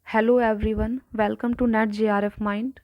Hello everyone, welcome to net JRF mind.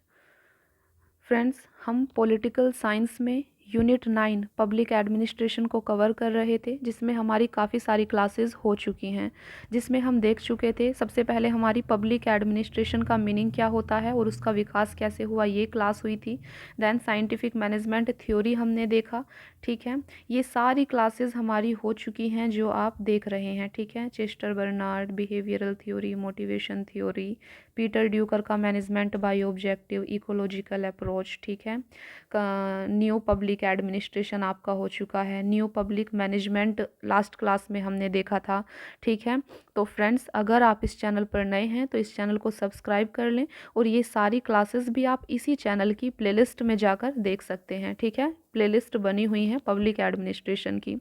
Friends, हम political science में unit 9 public administration को cover कर रहे थे, जिसमें हमारी काफ़ी सारी क्लासेस हो चुकी हैं, जिसमें हम देख चुके थे। सबसे पहले हमारी पब्लिक एडमिनिस्ट्रेशन का मीनिंग क्या होता है और उसका विकास कैसे हुआ, ये क्लास हुई थी। देन साइंटिफिक मैनेजमेंट थ्योरी हमने देखा। ठीक है, ये सारी क्लासेस हमारी हो चुकी हैं जो आप देख रहे हैं। ठीक है, Chester Barnard, behavioural theory, motivation theory, Peter Drucker का management by objective, ecological approach. ठीक है, न्यू पब्लिक एडमिनिस्ट्रेशन आपका हो चुका है। New public management last class में हमने देखा था। ठीक है, तो फ्रेंड्स, अगर आप इस चैनल पर नए हैं तो इस चैनल को सब्सक्राइब कर लें और ये सारी क्लासेस भी आप इसी चैनल की प्लेलिस्ट में जाकर देख सकते हैं। ठीक है, प्लेलिस्ट बनी हुई है पब्लिक एडमिनिस्ट्रेशन की।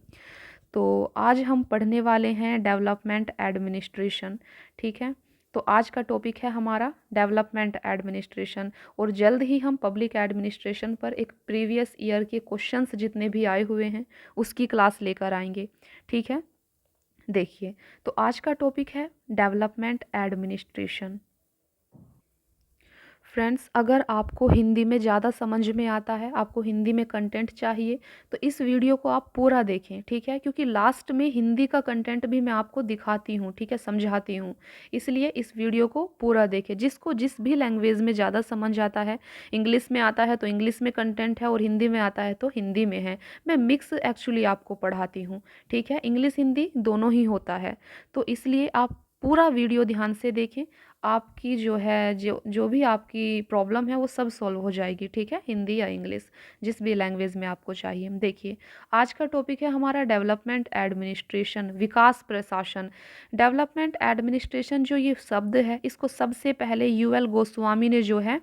तो आज हम पढ़ने वाले हैं डेवलपमेंट एडमिनिस्ट्रेशन। ठीक है, तो आज का टॉपिक है हमारा डेवलपमेंट एडमिनिस्ट्रेशन और जल्द ही हम पब्लिक एडमिनिस्ट्रेशन पर एक प्रीवियस ईयर के क्वेश्चंस जितने भी आए हुए हैं उसकी क्लास लेकर आएंगे। ठीक है, देखिए, तो आज का टॉपिक है डेवलपमेंट एडमिनिस्ट्रेशन। फ्रेंड्स, अगर आपको हिंदी में ज़्यादा समझ में आता है, आपको हिंदी में कंटेंट चाहिए, तो इस वीडियो को आप पूरा देखें। ठीक है, क्योंकि लास्ट में हिंदी का कंटेंट भी मैं आपको दिखाती हूँ। ठीक है, समझाती हूँ, इसलिए इस वीडियो को पूरा देखें। जिसको जिस भी लैंग्वेज में ज़्यादा समझ आता है, इंग्लिश में आता है तो इंग्लिश में कंटेंट है और हिंदी में आता है तो हिंदी में है। मैं मिक्स एक्चुअली आपको पढ़ाती हूँ। ठीक है, इंग्लिश हिंदी दोनों ही होता है, तो इसलिए आप पूरा वीडियो ध्यान से देखें। आपकी जो है जो जो भी आपकी प्रॉब्लम है वो सब सॉल्व हो जाएगी। ठीक है, हिंदी या इंग्लिश जिस भी लैंग्वेज में आपको चाहिए। देखिए, आज का टॉपिक है हमारा डेवलपमेंट एडमिनिस्ट्रेशन, विकास प्रशासन। डेवलपमेंट एडमिनिस्ट्रेशन जो ये शब्द है, इसको सबसे पहले यूएल गोस्वामी ने जो है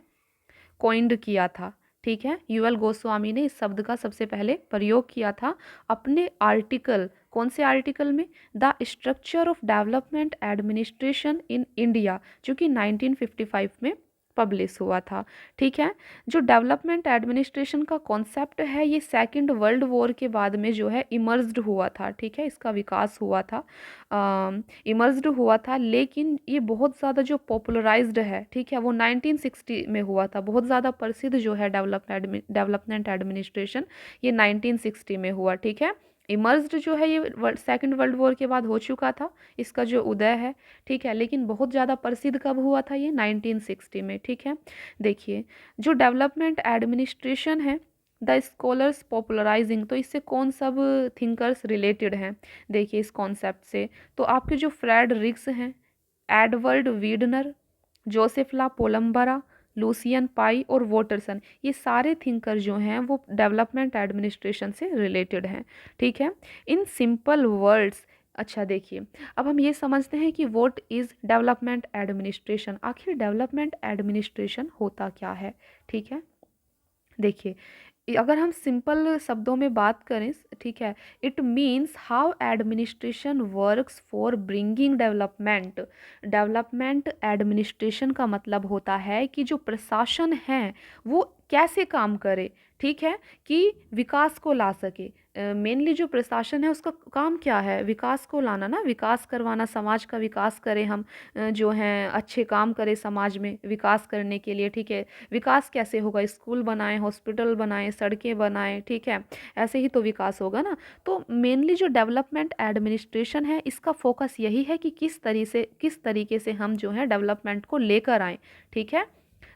कॉइंड किया था। ठीक है, यूएल गोस्वामी ने इस शब्द का सबसे पहले प्रयोग किया था अपने आर्टिकल, कौन से आर्टिकल में, the structure of development administration in India, जो कि 1955 में पब्लिश हुआ था। ठीक है, जो डेवलपमेंट एडमिनिस्ट्रेशन का कॉन्सेप्ट है ये सेकंड वर्ल्ड वॉर के बाद में जो है इमर्ज्ड हुआ था। ठीक है, इसका विकास हुआ था, इमर्ज्ड हुआ था, लेकिन ये बहुत ज़्यादा जो पॉपुलराइज्ड है, ठीक है, वो 1960 में हुआ था। बहुत ज़्यादा प्रसिद्ध जो है डेवलपमेंट एडमिनिस्ट्रेशन ये 1960 में हुआ। ठीक है, इमर्ज्ड जो है ये सेकंड वर्ल्ड वॉर के बाद हो चुका था, इसका जो उदय है। ठीक है, लेकिन बहुत ज़्यादा प्रसिद्ध कब हुआ था, ये 1960 में। ठीक है, देखिए, जो डेवलपमेंट एडमिनिस्ट्रेशन है, द स्कॉलर्स पॉपुलराइजिंग, तो इससे कौन सब थिंकर्स रिलेटेड हैं, देखिए इस कॉन्सेप्ट से। तो आपके जो फ्रेड रिक्स हैं, एडवर्ड वीडनर, जोसेफ ला पोलम्बरा, लूसियन पाई और वॉटरसन, ये सारे थिंकर जो हैं वो डेवलपमेंट एडमिनिस्ट्रेशन से रिलेटेड हैं। ठीक है, इन सिंपल वर्ड्स। अच्छा, देखिए, अब हम ये समझते हैं कि व्हाट इज़ डेवलपमेंट एडमिनिस्ट्रेशन, आखिर डेवलपमेंट एडमिनिस्ट्रेशन होता क्या है। ठीक है, देखिए, अगर हम सिंपल शब्दों में बात करें, ठीक है, it means how administration works for bringing development. Development administration का मतलब होता है कि जो प्रशासन है वो कैसे काम करे। ठीक है, कि विकास को ला सके। मेनली जो प्रशासन है उसका काम क्या है, विकास को लाना ना, विकास करवाना, समाज का विकास करें हम, जो हैं अच्छे काम करें समाज में विकास करने के लिए। ठीक है, विकास कैसे होगा, स्कूल बनाएं, हॉस्पिटल बनाएं, सड़कें बनाएं। ठीक है, ऐसे ही तो विकास होगा ना। तो मेनली जो डेवलपमेंट एडमिनिस्ट्रेशन है इसका फोकस यही है कि किस तरीके से हम जो है डेवलपमेंट को लेकर आएँ। ठीक है,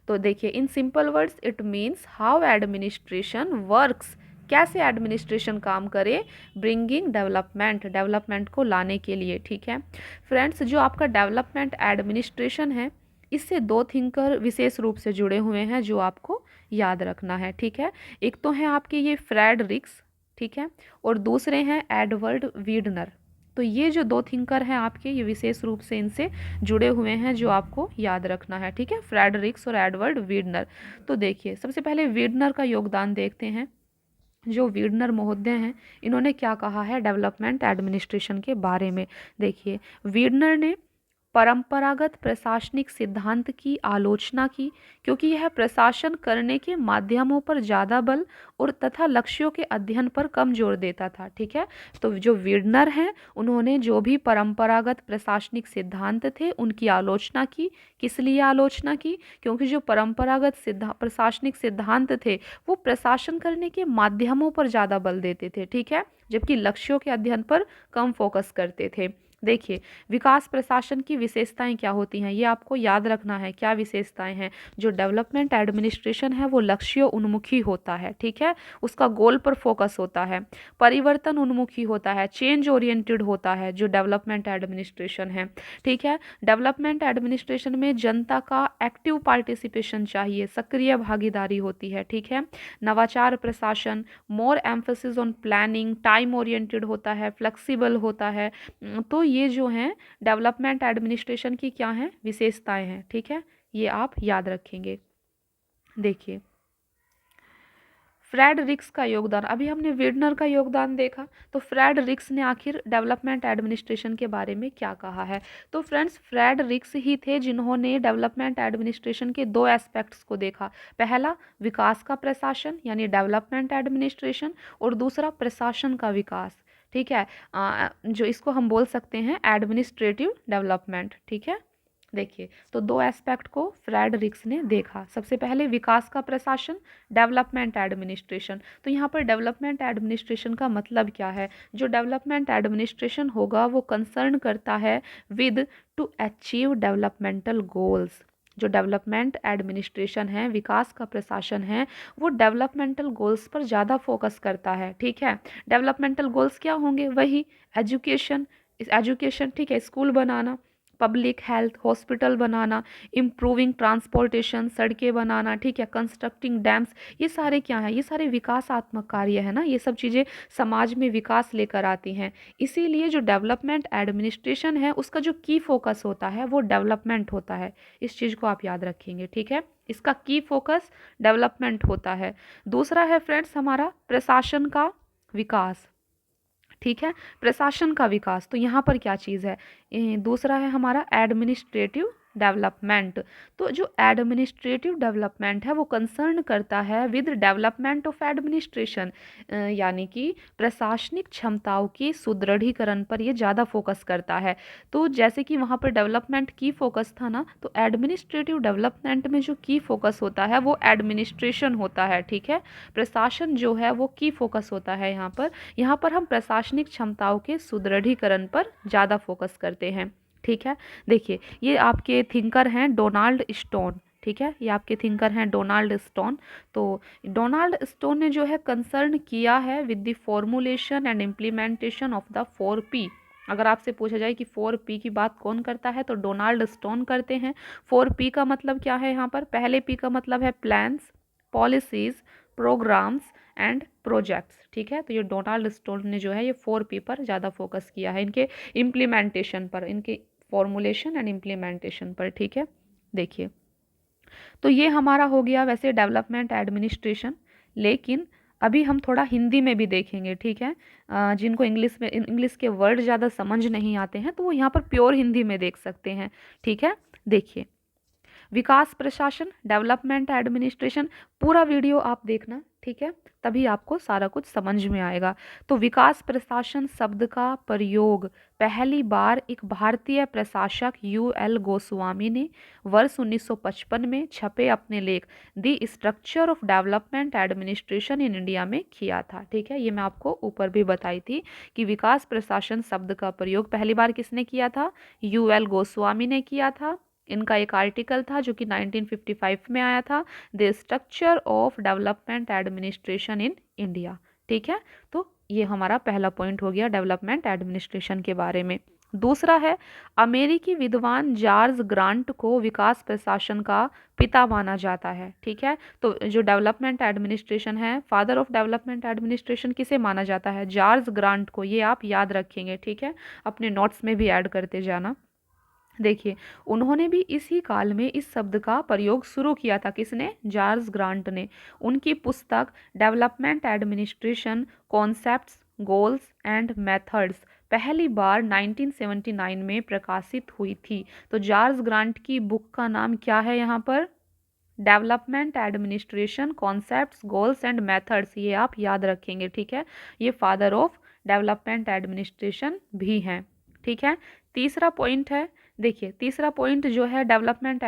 तो देखिए, in simple words it means how administration works, कैसे एडमिनिस्ट्रेशन काम करे, ब्रिंगिंग डेवलपमेंट, डेवलपमेंट को लाने के लिए। ठीक है, फ्रेंड्स, जो आपका डेवलपमेंट एडमिनिस्ट्रेशन है इससे दो थिंकर विशेष रूप से जुड़े हुए हैं जो आपको याद रखना है। ठीक है, एक तो है आपके ये फ्रेड रिक्स, ठीक है, और दूसरे हैं एडवर्ड वीडनर। तो ये जो दो थिंकर हैं आपके, ये विशेष रूप से इनसे जुड़े हुए हैं जो आपको याद रखना है। ठीक है, फ्रेड रिक्स और एडवर्ड वीडनर। तो देखिए, सबसे पहले वीडनर का योगदान देखते हैं। जो वीडनर महोदय हैं, इन्होंने क्या कहा है डेवलपमेंट एडमिनिस्ट्रेशन के बारे में। देखिए, वीडनर ने परंपरागत प्रशासनिक सिद्धांत की आलोचना की, क्योंकि यह प्रशासन करने के माध्यमों पर ज़्यादा बल और तथा लक्ष्यों के अध्ययन पर कम जोर देता था। ठीक है, तो जो वीडनर हैं उन्होंने जो भी परंपरागत प्रशासनिक सिद्धांत थे उनकी आलोचना की। किस लिए आलोचना की? क्योंकि जो परंपरागत प्रशासनिक सिद्धांत थे वो प्रशासन करने के माध्यमों पर ज़्यादा बल देते थे। ठीक है, जबकि लक्ष्यों के अध्ययन पर कम फोकस करते थे। देखिए, विकास प्रशासन की विशेषताएं क्या होती हैं ये आपको याद रखना है। क्या विशेषताएं हैं? जो डेवलपमेंट एडमिनिस्ट्रेशन है वो लक्ष्य उन्मुखी होता है। ठीक है, उसका गोल पर फोकस होता है। परिवर्तन उन्मुखी होता है, चेंज ओरिएंटेड होता है जो डेवलपमेंट एडमिनिस्ट्रेशन है। ठीक है, डेवलपमेंट एडमिनिस्ट्रेशन में जनता का एक्टिव पार्टिसिपेशन चाहिए, सक्रिय भागीदारी होती है। ठीक है, नवाचार प्रशासन more emphasis on planning, time oriented होता है, फ्लेक्सिबल होता है। तो ये जो हैं डेवलपमेंट एडमिनिस्ट्रेशन की क्या हैं? विशेषताएं हैं। ठीक है, ये आप याद रखेंगे। देखिए, फ्रेडरिक्स का योगदान, अभी हमने वीडनर का योगदान देखा, तो फ्रेडरिक्स ने आखिर डेवलपमेंट एडमिनिस्ट्रेशन के बारे में क्या कहा है? तो फ्रेंड्स, फ्रेडरिक्स ही थे जिन्होंने डेवलपमेंट एडमिनिस्ट्रेशन के दो एस्पेक्ट्स को देखा। पहला, विकास का प्रशासन यानी डेवलपमेंट एडमिनिस्ट्रेशन, और दूसरा प्रशासन का विकास। ठीक है, जो इसको हम बोल सकते हैं एडमिनिस्ट्रेटिव डेवलपमेंट। ठीक है, देखिए, तो दो एस्पेक्ट को फ्रेडरिक्स ने देखा। सबसे पहले विकास का प्रशासन, डेवलपमेंट एडमिनिस्ट्रेशन। तो यहाँ पर डेवलपमेंट एडमिनिस्ट्रेशन का मतलब क्या है? जो डेवलपमेंट एडमिनिस्ट्रेशन होगा वो कंसर्न करता है with two achieve developmental goals. जो डेवलपमेंट एडमिनिस्ट्रेशन है, विकास का प्रशासन है, वो डेवलपमेंटल गोल्स पर ज़्यादा फोकस करता है। ठीक है, डेवलपमेंटल गोल्स क्या होंगे? वही एजुकेशन, एजुकेशन, ठीक है, स्कूल बनाना, पब्लिक हेल्थ, हॉस्पिटल बनाना, इम्प्रूविंग ट्रांसपोर्टेशन, सड़कें बनाना, ठीक है, कंस्ट्रक्टिंग डैम्स, ये सारे क्या हैं? ये सारे विकासात्मक कार्य है ना। ये सब चीज़ें समाज में विकास लेकर आती हैं। इसीलिए जो डेवलपमेंट एडमिनिस्ट्रेशन है उसका जो की फोकस होता है वो डेवलपमेंट होता है। इस चीज़ को आप याद रखेंगे। ठीक है, इसका की फोकस डेवलपमेंट होता है। दूसरा है फ्रेंड्स हमारा प्रशासन का विकास। ठीक है, प्रशासन का विकास, तो यहाँ पर क्या चीज़ है? दूसरा है हमारा एडमिनिस्ट्रेटिव डेवलपमेंट। तो जो एडमिनिस्ट्रेटिव डेवलपमेंट है वो कंसर्न करता है विद डेवलपमेंट ऑफ एडमिनिस्ट्रेशन, यानी कि प्रशासनिक क्षमताओं की सुदृढ़ीकरण पर ये ज़्यादा फोकस करता है। तो जैसे कि वहाँ पर डेवलपमेंट की फोकस था ना, तो एडमिनिस्ट्रेटिव डेवलपमेंट में जो की फोकस होता है वो एडमिनिस्ट्रेशन होता है। ठीक है, प्रशासन जो है वो की फोकस होता है यहाँ पर हम प्रशासनिक क्षमताओं के सुदृढ़ीकरण पर ज़्यादा फोकस करते हैं। ठीक है, देखिए, ये आपके थिंकर हैं डोनाल्ड स्टोन। ठीक है, ये आपके थिंकर हैं डोनाल्ड स्टोन। तो डोनाल्ड स्टोन ने जो है कंसर्न किया है with the formulation and implementation of the 4P। अगर आपसे पूछा जाए कि 4P की बात कौन करता है तो डोनाल्ड स्टोन करते हैं। 4P का मतलब क्या है? यहाँ पर पहले P का मतलब है plans, policies, programs and projects. ठीक है, तो ये डोनाल्ड स्टोन ने जो है ये 4P पर ज़्यादा फोकस किया है, इनके इम्प्लीमेंटेशन पर, इनके फॉर्मुलेशन एंड इम्प्लीमेंटेशन पर। ठीक है, देखिए, तो ये हमारा हो गया वैसे डेवलपमेंट एडमिनिस्ट्रेशन। लेकिन अभी हम थोड़ा हिंदी में भी देखेंगे। ठीक है, जिनको इंग्लिश के वर्ड ज़्यादा समझ नहीं आते हैं तो वो यहाँ पर प्योर हिंदी में देख सकते हैं। ठीक है, देखिए, विकास प्रशासन, डेवलपमेंट एडमिनिस्ट्रेशन, पूरा वीडियो आप देखना। ठीक है, तभी आपको सारा कुछ समझ में आएगा। तो विकास प्रशासन शब्द का प्रयोग पहली बार एक भारतीय प्रशासक UL गोस्वामी ने वर्ष 1955 में छपे अपने लेख the structure of development administration in India में किया था। ठीक है, ये मैं आपको ऊपर भी बताई थी कि विकास प्रशासन शब्द का प्रयोग पहली बार किसने किया था? UL गोस्वामी ने किया था। इनका एक आर्टिकल था जो कि 1955 में आया था, the structure of development administration in India. ठीक है, तो ये हमारा पहला पॉइंट हो गया डेवलपमेंट एडमिनिस्ट्रेशन के बारे में। दूसरा है, अमेरिकी विद्वान जॉर्ज ग्रांट को विकास प्रशासन का पिता माना जाता है। ठीक है, तो जो डेवलपमेंट एडमिनिस्ट्रेशन है, फादर ऑफ डेवलपमेंट एडमिनिस्ट्रेशन किसे माना जाता है? जॉर्ज ग्रांट को। ये आप याद रखेंगे। ठीक है, अपने नोट्स में भी ऐड करते जाना। देखिए, उन्होंने भी इसी काल में इस शब्द का प्रयोग शुरू किया था। किसने? जॉर्ज ग्रांट ने। उनकी पुस्तक development administration concepts, goals and methods पहली बार 1979 में प्रकाशित हुई थी। तो चार्ल्स ग्रांट की बुक का नाम क्या है यहाँ पर? Development administration concepts goals and methods, ये आप याद रखेंगे, ठीक है। ये फादर ऑफ डेवलपमेंट एडमिनिस्ट्रेशन भी हैं, ठीक है। तीसरा पॉइंट है, देखिए तीसरा पॉइंट जो है डेवलपमेंट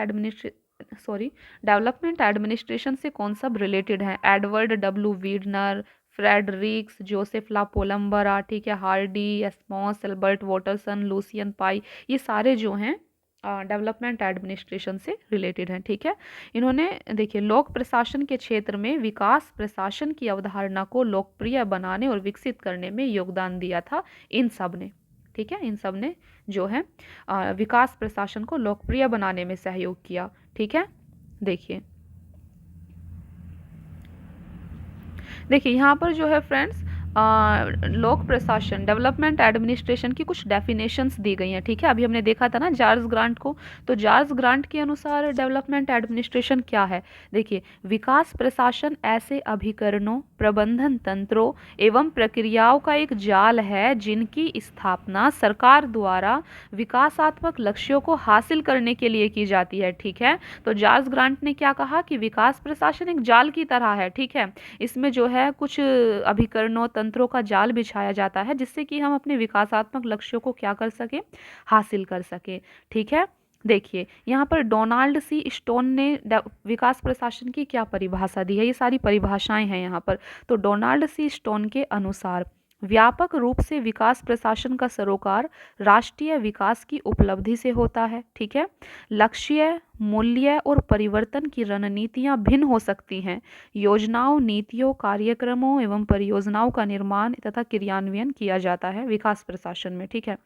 एडमिनिस्ट्रेशन से कौन सब रिलेटेड है? एडवर्ड डब्ल्यू वीडनर, फ्रेडरिक्स जोसेफ ला पोलम्बरा, ठीक है, हार्डी, एस्मॉस, एल्बर्ट वॉटरसन, लूसियन पाई, ये सारे जो हैं डेवलपमेंट एडमिनिस्ट्रेशन से रिलेटेड हैं, ठीक है। इन्होंने देखिए लोक प्रशासन के क्षेत्र में विकास प्रशासन की अवधारणा को लोकप्रिय बनाने और विकसित करने में योगदान दिया था इन सब ने, ठीक है। इन सब ने जो है विकास प्रशासन को लोकप्रिय बनाने में सहयोग किया, ठीक है। देखिए यहाँ पर जो है फ्रेंड्स लोक प्रशासन डेवलपमेंट एडमिनिस्ट्रेशन की कुछ डेफिनेशंस दी गई हैं, ठीक है। अभी हमने देखा था ना चार्ल्स ग्रांट को, तो चार्ल्स ग्रांट के अनुसार डेवलपमेंट एडमिनिस्ट्रेशन क्या है? देखिए विकास प्रशासन ऐसे अभिकरणों, प्रबंधन तंत्रों एवं प्रक्रियाओं का एक जाल है जिनकी स्थापना सरकार द्वारा विकासात्मक लक्ष्यों को हासिल करने के लिए की जाती है, ठीक है। तो चार्ल्स ग्रांट ने क्या कहा कि विकास प्रशासन एक जाल की तरह है, ठीक है। इसमें जो है कुछ अभिकरणों तंत्रों का जाल बिछाया जाता है जिससे कि हम अपने विकासात्मक लक्ष्यों को क्या कर सकें, हासिल कर सकें, ठीक है। देखिए यहाँ पर डोनाल्ड सी स्टोन ने विकास प्रशासन की क्या परिभाषा दी है, ये सारी परिभाषाएं हैं यहाँ पर। तो डोनाल्ड सी स्टोन के अनुसार व्यापक रूप से विकास प्रशासन का सरोकार राष्ट्रीय विकास की उपलब्धि से होता है, ठीक है। लक्ष्य, मूल्य और परिवर्तन की रणनीतियां भिन्न हो सकती हैं। योजनाओं, नीतियों, कार्यक्रमों एवं परियोजनाओं का निर्माण तथा क्रियान्वयन किया जाता है विकास प्रशासन में, ठीक है।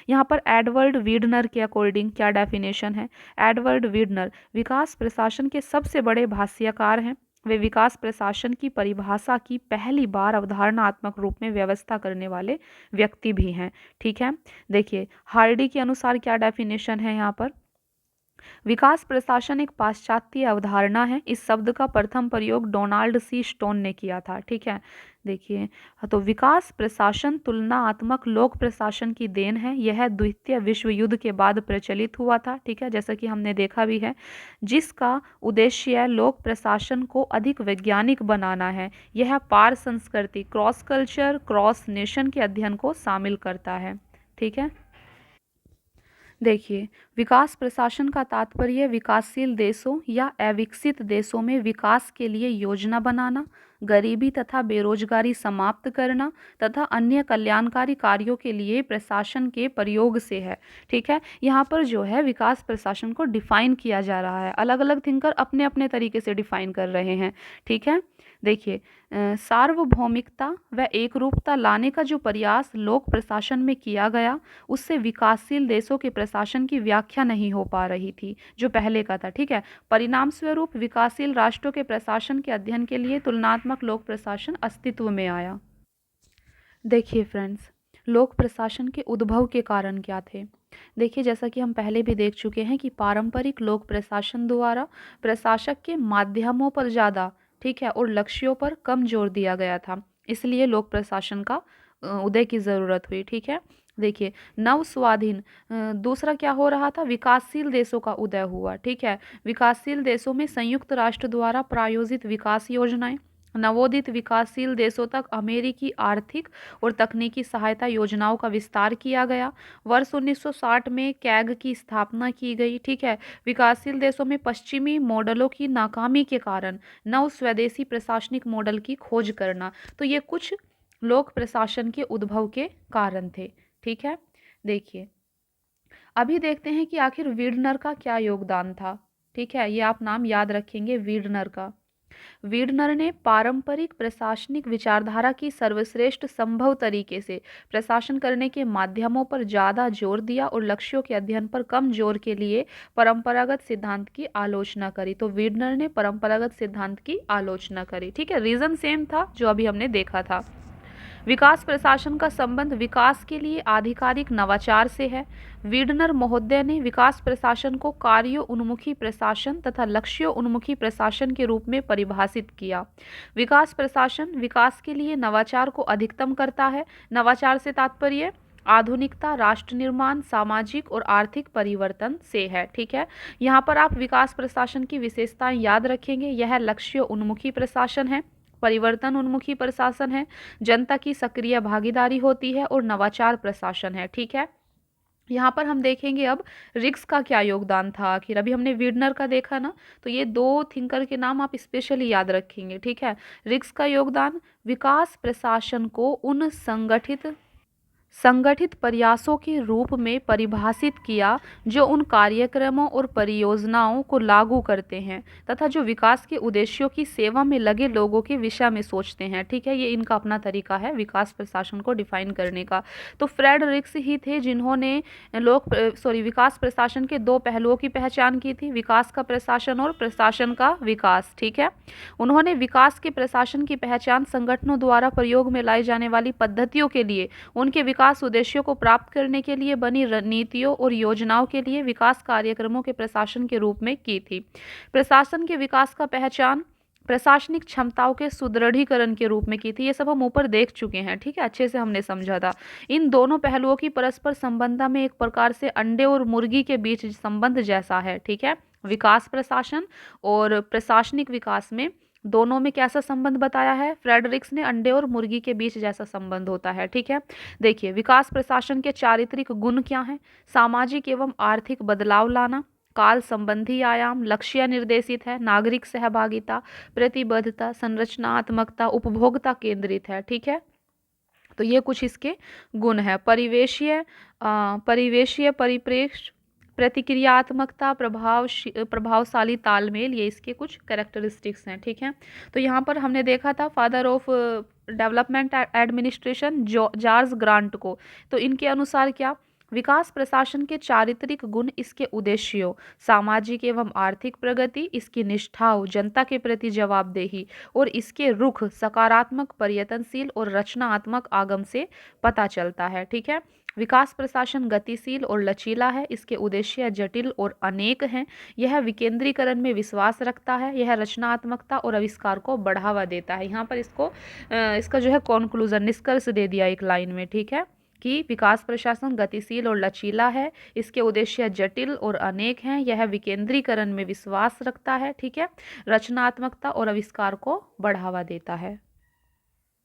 यहाँ पर एडवर्ड वीडनर के अकॉर्डिंग क्या डेफिनेशन है? एडवर्ड वीडनर विकास प्रशासन के सबसे बड़े भाष्यकार हैं। वे विकास प्रशासन की परिभाषा की पहली बार अवधारणात्मक रूप में व्यवस्था करने वाले व्यक्ति भी हैं, ठीक है। देखिए हार्डी के अनुसार क्या डेफिनेशन है यहाँ पर? विकास प्रशासन एक पाश्चात्य अवधारणा है। इस शब्द का प्रथम प्रयोग डोनाल्ड सी स्टोन ने किया था, ठीक है। देखिए तो विकास प्रशासन तुलनात्मक लोक प्रशासन की देन है। यह द्वितीय विश्व युद्ध के बाद प्रचलित हुआ था, ठीक है, जैसा कि हमने देखा भी है, जिसका उद्देश्य लोक प्रशासन को अधिक वैज्ञानिक बनाना है। यह पार संस्कृति क्रॉस कल्चर क्रॉस नेशन के अध्ययन को शामिल करता है, ठीक है। देखिए विकास प्रशासन का तात्पर्य विकासशील देशों या अविकसित देशों में विकास के लिए योजना बनाना, गरीबी तथा बेरोजगारी समाप्त करना तथा अन्य कल्याणकारी कार्यों के लिए प्रशासन के प्रयोग से है, ठीक है। यहाँ पर जो है विकास प्रशासन को डिफाइन किया जा रहा है, अलग अलग थिंकर अपने अपने तरीके से डिफाइन कर रहे हैं, ठीक है। देखिए सार्वभौमिकता व एकरूपता लाने का जो प्रयास लोक प्रशासन में किया गया उससे विकासशील देशों के प्रशासन की व्याख्या नहीं हो पा रही थी जो पहले का था, ठीक है। परिणाम स्वरूप विकासशील राष्ट्रों के प्रशासन के अध्ययन के लिए तुलनात्मक लोक प्रशासन अस्तित्व में आया। देखिए फ्रेंड्स लोक प्रशासन के उद्भव के कारण क्या थे? देखिए जैसा कि हम पहले भी देख चुके हैं कि पारंपरिक लोक प्रशासन द्वारा प्रशासक के माध्यमों पर ज़्यादा, ठीक है, और लक्ष्यों पर कम जोर दिया गया था, इसलिए लोक प्रशासन का उदय की ज़रूरत हुई, ठीक है। देखिए नव स्वाधीन दूसरा क्या हो रहा था? विकासशील देशों का उदय हुआ, ठीक है। विकासशील देशों में संयुक्त राष्ट्र द्वारा प्रायोजित विकास योजनाएं, नवोदित विकासशील देशों तक अमेरिकी आर्थिक और तकनीकी सहायता योजनाओं का विस्तार किया गया। वर्ष 1960 में कैग की स्थापना की गई, ठीक है। विकासशील देशों में पश्चिमी मॉडलों की नाकामी के कारण नव स्वदेशी प्रशासनिक मॉडल की खोज करना, तो ये कुछ लोक प्रशासन के उद्भव के कारण थे, ठीक है। देखिए अभी देखते हैं कि आखिर वीडनर का क्या योगदान था, ठीक है, ये आप नाम याद रखेंगे वीडनर का। वीडनर ने पारंपरिक प्रशासनिक विचारधारा की सर्वश्रेष्ठ संभव तरीके से प्रशासन करने के माध्यमों पर ज़्यादा जोर दिया और लक्ष्यों के अध्ययन पर कम जोर के लिए परंपरागत सिद्धांत की आलोचना करी। तो वीडनर ने परंपरागत सिद्धांत की आलोचना करी, ठीक है। रीज़न सेम था जो अभी हमने देखा था। विकास प्रशासन का संबंध विकास के लिए आधिकारिक नवाचार से है। वीडनर महोदय ने विकास प्रशासन को कार्यों उन्मुखी प्रशासन तथा लक्ष्यों उन्मुखी प्रशासन के रूप में परिभाषित किया। विकास प्रशासन विकास के लिए नवाचार को अधिकतम करता है। नवाचार से तात्पर्य आधुनिकता, राष्ट्र निर्माण, सामाजिक और आर्थिक परिवर्तन से है। ठीक है, यहाँ पर आप विकास प्रशासन की विशेषताएं याद रखेंगे। यह लक्ष्य उन्मुखी प्रशासन है, परिवर्तन उन्मुखी प्रशासन है, जनता की सक्रिय भागीदारी होती है और नवाचार प्रशासन है। ठीक है, यहाँ पर हम देखेंगे अब रिक्स का क्या योगदान था आखिर। अभी हमने वीडनर का देखा ना, तो ये दो थिंकर के नाम आप स्पेशली याद रखेंगे। ठीक है, रिक्स का योगदान, विकास प्रशासन को उन संगठित प्रयासों के रूप में परिभाषित किया जो उन कार्यक्रमों और परियोजनाओं को लागू करते हैं तथा जो विकास के उद्देश्यों की सेवा में लगे लोगों के विषय में सोचते हैं। ठीक है, ये इनका अपना तरीका है विकास प्रशासन को डिफाइन करने का। तो फ्रेड रिक्स ही थे जिन्होंने विकास प्रशासन के दो पहलुओं की पहचान की थी, विकास का प्रशासन और प्रशासन का विकास। ठीक है, उन्होंने विकास के प्रशासन की पहचान संगठनों द्वारा प्रयोग में लाई जाने वाली पद्धतियों के लिए, उनके विकास उद्देश्यों को प्राप्त करने के लिए बनी रणनीतियों और योजनाओं के लिए विकास कार्यक्रमों के प्रशासन के रूप में की थी। प्रशासन के विकास का पहचान प्रशासनिक क्षमताओं के सुदृढ़ीकरण के रूप में की थी। ये सब हम ऊपर देख चुके हैं। ठीक है, अच्छे से हमने समझा था। इन दोनों पहलुओं की परस्पर संबंधता में एक प्रकार से अंडे और मुर्गी के बीच संबंध जैसा है। ठीक है, विकास प्रशासन और प्रशासनिक विकास में दोनों में कैसा संबंध बताया है फ्रेडरिक्स ने, अंडे और मुर्गी के बीच जैसा संबंध होता है। ठीक है, देखिए विकास प्रशासन के चारित्रिक गुण क्या हैं। सामाजिक एवं आर्थिक बदलाव लाना, काल संबंधी आयाम, लक्ष्य निर्देशित है, नागरिक सहभागिता, प्रतिबद्धता, संरचनात्मकता, उपभोक्ता केंद्रित है। ठीक है, तो ये कुछ इसके गुण है। परिवेशीय परिप्रेक्ष्य, प्रतिक्रियात्मकता, प्रभावशाली तालमेल, ये इसके कुछ कैरेक्टरिस्टिक्स हैं। ठीक है, तो यहाँ पर हमने देखा था father of development administration George grant को। तो इनके अनुसार क्या, विकास प्रशासन के चारित्रिक गुण इसके उद्देश्यों, सामाजिक एवं आर्थिक प्रगति, इसकी निष्ठाओं, जनता के प्रति जवाबदेही और इसके रुख सकारात्मक, पर्यटनशील और रचनात्मक आगम से पता चलता है। ठीक है, विकास प्रशासन गतिशील और लचीला है, इसके उद्देश्य जटिल और अनेक हैं, यह विकेंद्रीकरण में विश्वास रखता है, यह रचनात्मकता और आविष्कार को बढ़ावा देता है। यहाँ पर इसका जो है कॉन्क्लूजन, निष्कर्ष दे दिया एक लाइन में। ठीक है, कि विकास प्रशासन गतिशील और लचीला है, इसके उद्देश्य जटिल और अनेक हैं, यह विकेंद्रीकरण में विश्वास रखता है। ठीक है, रचनात्मकता और आविष्कार को बढ़ावा देता है।